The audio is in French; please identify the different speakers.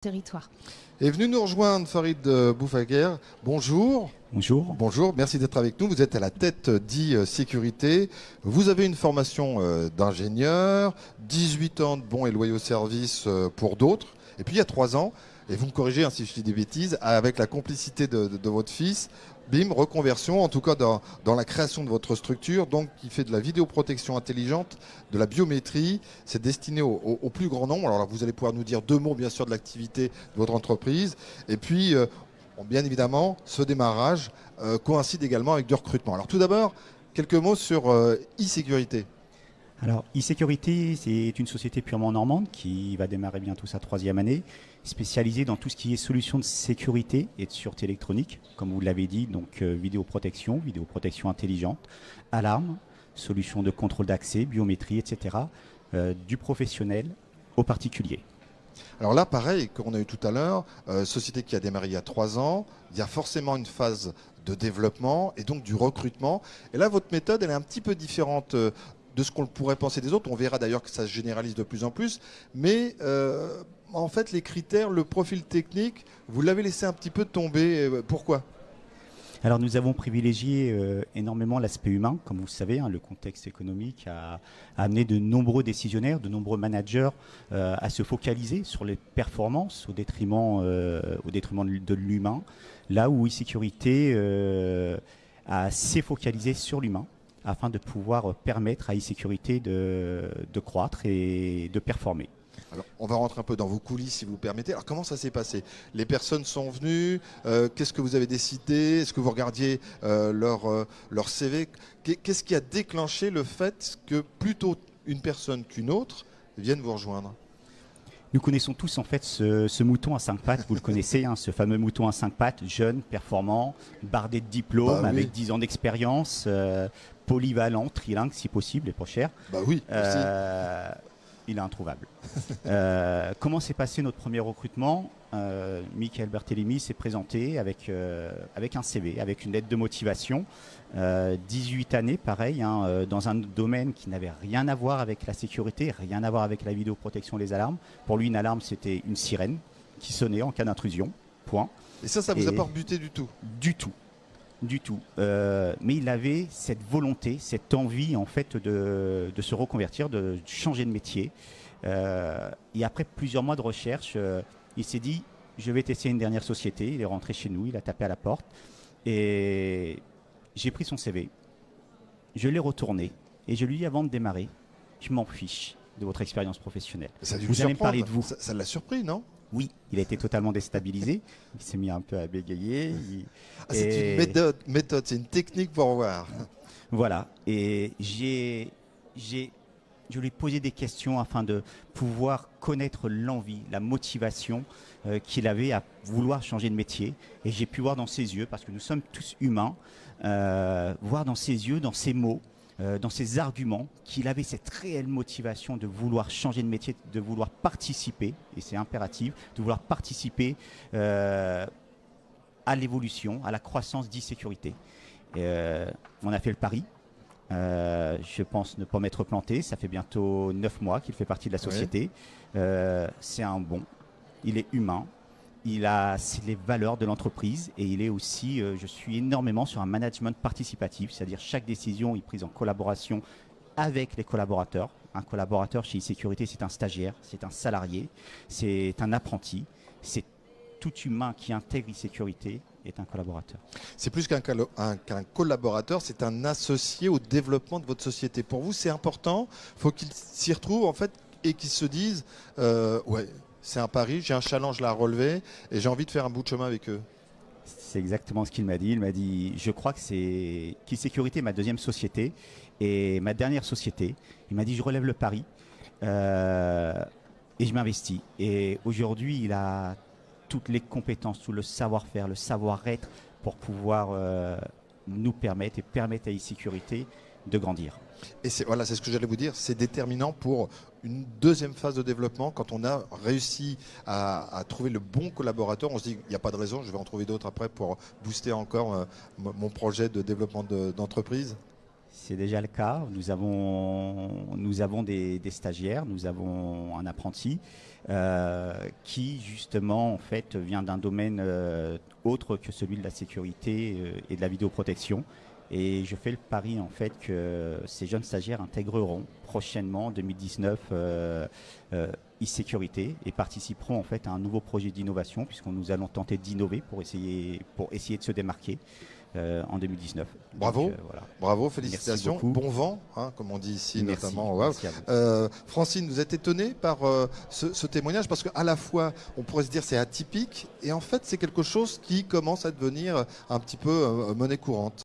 Speaker 1: territoire.
Speaker 2: Est venu nous rejoindre Farid Boufaguer. Bonjour.
Speaker 3: Bonjour.
Speaker 2: Bonjour, merci d'être avec nous. Vous êtes à la tête d'e-sécurité. Vous avez une formation d'ingénieur, 18 ans de bons et loyaux services pour d'autres. Et puis il y a 3 ans, et vous me corrigez si je dis des bêtises, avec la complicité de votre fils, bim, reconversion, en tout cas dans la création de votre structure, donc qui fait de la vidéoprotection intelligente, de la biométrie. C'est destiné au plus grand nombre. Alors là, vous allez pouvoir nous dire 2 mots, bien sûr, de l'activité de votre entreprise. Et puis, bien évidemment, ce démarrage coïncide également avec du recrutement. Alors tout d'abord, quelques mots sur e-sécurité.
Speaker 3: Alors, e-sécurité, c'est une société purement normande qui va démarrer bientôt sa 3e année, spécialisée dans tout ce qui est solutions de sécurité et de sûreté électronique, comme vous l'avez dit, donc vidéoprotection intelligente, alarme, solutions de contrôle d'accès, biométrie, etc., du professionnel au particulier.
Speaker 2: Alors là, pareil, qu'on a eu tout à l'heure, société qui a démarré il y a 3 ans, il y a forcément une phase de développement et donc du recrutement. Et là, votre méthode, elle est un petit peu différente de ce qu'on pourrait penser des autres. On verra d'ailleurs que ça se généralise de plus en plus. Mais en fait, les critères, le profil technique, vous l'avez laissé un petit peu tomber. Pourquoi ?
Speaker 3: Alors nous avons privilégié énormément l'aspect humain. Comme vous le savez, le contexte économique a amené de nombreux décisionnaires, de nombreux managers à se focaliser sur les performances au détriment de l'humain. Là où e-sécurité s'est focalisé sur l'humain, afin de pouvoir permettre à e-sécurité de croître et de performer.
Speaker 2: Alors, on va rentrer un peu dans vos coulisses si vous permettez. Alors comment ça s'est passé ? Les personnes sont venues, qu'est-ce que vous avez décidé ? Est-ce que vous regardiez leur CV ? Qu'est-ce qui a déclenché le fait que plutôt une personne qu'une autre vienne vous rejoindre ?
Speaker 3: Nous connaissons tous en fait ce mouton à 5 pattes, vous le connaissez, ce fameux mouton à 5 pattes, jeune, performant, bardé de diplômes, avec 10 ans d'expérience, polyvalent, trilingue si possible et pas cher.
Speaker 2: Bah oui,
Speaker 3: il est introuvable. Comment s'est passé notre premier recrutement ? Michael Berthelemy s'est présenté avec un CV, avec une lettre de motivation. 18 années, pareil, dans un domaine qui n'avait rien à voir avec la sécurité, rien à voir avec la vidéoprotection, les alarmes. Pour lui, une alarme, c'était une sirène qui sonnait en cas d'intrusion, point.
Speaker 2: Et ça vous a pas rebuté du tout ?
Speaker 3: Du tout. Du tout. Mais il avait cette volonté, cette envie en fait de se reconvertir, de changer de métier. Et après plusieurs mois de recherche, il s'est dit, je vais tester une dernière société. Il est rentré chez nous, il a tapé à la porte. Et j'ai pris son CV, je l'ai retourné et je lui ai dit avant de démarrer, je m'en fiche de votre expérience professionnelle.
Speaker 2: Vous
Speaker 3: allez me parler de vous.
Speaker 2: Ça l'a surpris, non ?
Speaker 3: Oui, il a été totalement déstabilisé. Il s'est mis un peu à bégayer.
Speaker 2: C'est une méthode, c'est une technique pour voir.
Speaker 3: Voilà. Et je lui ai posé des questions afin de pouvoir connaître l'envie, la motivation qu'il avait à vouloir changer de métier. Et j'ai pu voir dans ses yeux, parce que nous sommes tous humains, voir dans ses yeux, dans ses mots, dans ses arguments, qu'il avait cette réelle motivation de vouloir changer de métier, de vouloir participer, et c'est impératif, de vouloir participer à l'évolution, à la croissance d'e-sécurité. On a fait le pari. Je pense ne pas m'être planté. Ça fait bientôt 9 mois qu'il fait partie de la société. Oui. C'est un bon. Il est humain. Il a les valeurs de l'entreprise et il est aussi, je suis énormément sur un management participatif, c'est-à-dire chaque décision est prise en collaboration avec les collaborateurs. Un collaborateur chez e-sécurité, c'est un stagiaire, c'est un salarié, c'est un apprenti, c'est tout humain qui intègre e-sécurité est un collaborateur.
Speaker 2: C'est plus qu'un collaborateur, c'est un associé au développement de votre société. Pour vous, c'est important. Il faut qu'il s'y retrouve en fait et qu'il se dise ouais, c'est un pari, j'ai un challenge là à relever et j'ai envie de faire un bout de chemin avec eux.
Speaker 3: C'est exactement ce qu'il m'a dit. Il m'a dit, je crois que c'est e-sécurité, ma 2e société et ma dernière société. Il m'a dit, je relève le pari et je m'investis. Et aujourd'hui, il a toutes les compétences, tout le savoir-faire, le savoir-être pour pouvoir nous permettre et permettre à e-sécurité de grandir. Et
Speaker 2: c'est ce que j'allais vous dire, c'est déterminant pour une 2e phase de développement. Quand on a réussi à trouver le bon collaborateur, on se dit il n'y a pas de raison, je vais en trouver d'autres après pour booster encore mon projet de développement d'entreprise.
Speaker 3: C'est déjà le cas. Nous avons des stagiaires, nous avons un apprenti qui justement en fait vient d'un domaine autre que celui de la sécurité et de la vidéoprotection. Et je fais le pari en fait que ces jeunes stagiaires intégreront prochainement en 2019 e-sécurité et participeront en fait à un nouveau projet d'innovation puisqu'on nous allons tenter d'innover pour essayer de se démarquer en 2019.
Speaker 2: Bravo,
Speaker 3: Donc, voilà.
Speaker 2: bravo, félicitations, bon vent, hein, comme on dit ici.
Speaker 3: Merci,
Speaker 2: notamment.
Speaker 3: merci à vous.
Speaker 2: Francine, vous êtes étonnée par ce témoignage parce qu'à la fois, on pourrait se dire c'est atypique et en fait c'est quelque chose qui commence à devenir un petit peu monnaie courante.